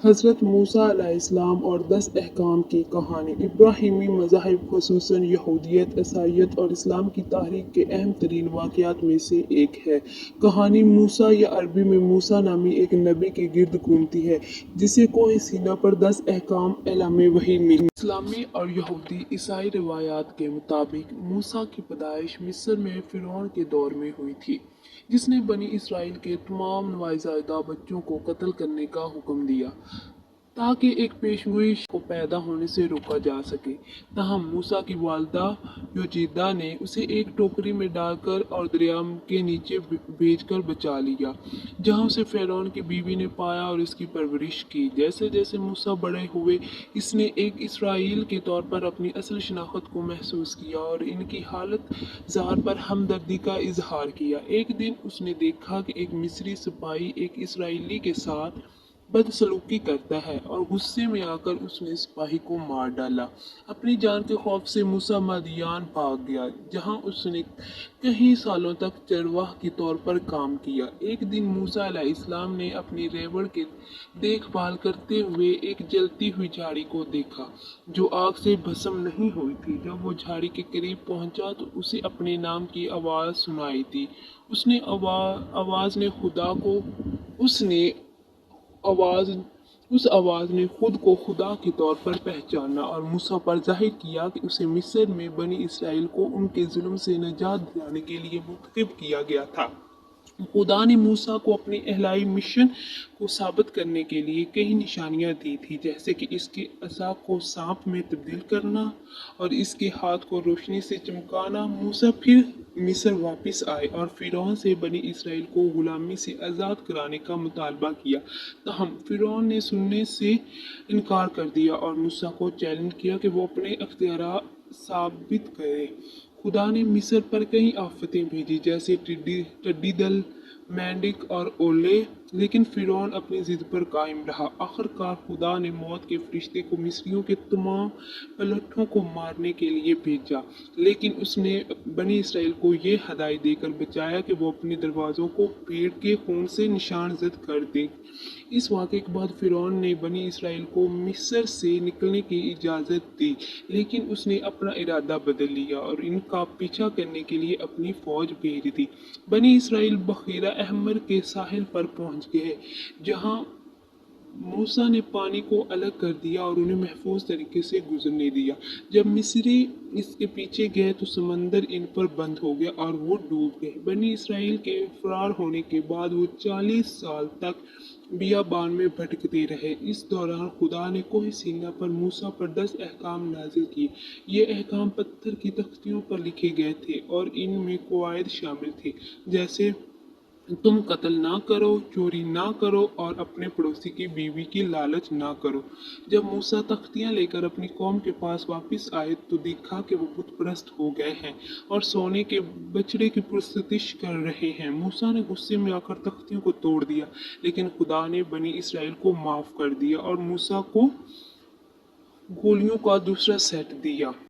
हज़रत मूसा अलैहिस्सलाम और 10 अहकाम की कहानी। इब्राहिमी मज़ाहिब ख़ुसूसन यहूदियत, ईसाईयत और इस्लाम की तारीख़ के अहम तरीन वाक़यात में से एक है। कहानी मूसा या अरबी में मूसा नामी एक नबी के गिर्द घूमती है जिसे कोह सीना पर 10 अहकाम एलामे वही मिली। इस्लामी और यहूदी ईसाई रिवायात के मुताबिक मूसा की पैदाइश मिस्र में फ़िरौन के दौर में हुई थी, जिसने बनी इसराइल के तमाम नवाज़ायदा बच्चों को कत्ल करने का हुक्म दिया ताकि एक पेशगोई को पैदा होने से रोका जा सके। तहम मूसा की वालदा योजिदा ने उसे एक टोकरी में डालकर और दरिया के नीचे भेजकर बचा लिया, जहां उसे फ़िरौन की बीवी ने पाया और इसकी परवरिश की। जैसे जैसे मूसा बड़े हुए, इसने एक इसराइल के तौर पर अपनी असल शनाख्त को महसूस किया और इनकी हालत ज़ार पर हमदर्दी का इजहार किया। एक दिन उसने देखा कि एक मिस्री सिपाही एक इसराइली के साथ बदसलूकी करता है और गुस्से में आकर उसने सिपाही को मार डाला। अपनी जान के खौफ से मूसा मदियान भाग गया, जहां उसने कई सालों तक चरवाह के तौर पर काम किया। एक दिन मूसा अलैहिस्सलाम ने अपनी रेवड़ के देखभाल करते हुए एक जलती हुई झाड़ी को देखा जो आग से भस्म नहीं हुई थी। जब वो झाड़ी के करीब पहुंचा तो उसे अपने नाम की आवाज़ सुनाई दी। उसने आवाज़ ने खुदा को उसने उस आवाज़ ने खुद को खुदा के तौर पर पहचाना और मूसा पर जाहिर किया कि उसे मिस्र में बनी इसराइल को उनके जुल्म से निजात दिलाने के लिए मुंतखब किया गया था। खुदा ने मूसा को अपने इलाही मिशन को साबित करने के लिए कई निशानियां दी थी, जैसे कि इसके असा को सांप में तब्दील करना और इसके हाथ को रोशनी से चमकाना। मूसा फिर मिस्र वापस आए और फ़िरौन से बनी इसराइल को गुलामी से आज़ाद कराने का मुतालबा किया। तहम फ़िरौन ने सुनने से इनकार कर दिया और मूसा को चैलेंज किया कि वो अपने अख्तियार साबित करे। खुदा ने मिस्र पर कई आफतें भेजी, जैसे टिड्डी दल, मेंढक और ओले, लेकिन फ़िरौन अपनी जिद पर कायम रहा। आखिरकार खुदा ने मौत के फरिश्ते को मिस्रियों के तमाम पलटों को मारने के लिए भेजा, लेकिन उसने बनी इसराइल को ये हदायत देकर बचाया कि वो अपने दरवाज़ों को पेड़ के खून से निशान जद कर दें। इस वाक़े के बाद फ़िरौन ने बनी इसराइल को मिस्र से निकलने की इजाज़त दी, लेकिन उसने अपना इरादा बदल लिया और इनका पीछा करने के लिए अपनी फ़ौज भेज दी। बनी इसराइल बखीरा अहमर के साहिल पर पहुंच गए, जहां मूसा ने पानी को अलग कर दिया और उन्हें महफूज तरीके से गुजरने दिया। जब मिस्री इसके पीछे गए तो समंदर इन पर बंद हो गया और वो डूब गए। बनी इसराइल के फरार होने के बाद वो 40 साल तक बियाबान में भटकते रहे। इस दौरान खुदा ने कोह सीना पर मूसा पर 10 अहकाम नाजिल किए। ये अहकाम पत्थर की तख्तियों पर लिखे गए थे और इनमें कवायद शामिल थे, जैसे तुम कत्ल ना करो, चोरी ना करो और अपने पड़ोसी की बीवी की लालच ना करो। जब मूसा तख्तियां लेकर अपनी कौम के पास वापस आए तो देखा कि वो बुत परस्त हो गए हैं और सोने के बछड़े की पुरस्तिश कर रहे हैं। मूसा ने गुस्से में आकर तख्तियों को तोड़ दिया, लेकिन खुदा ने बनी इसराइल को माफ कर दिया और मूसा को गोलियों का दूसरा सेट दिया।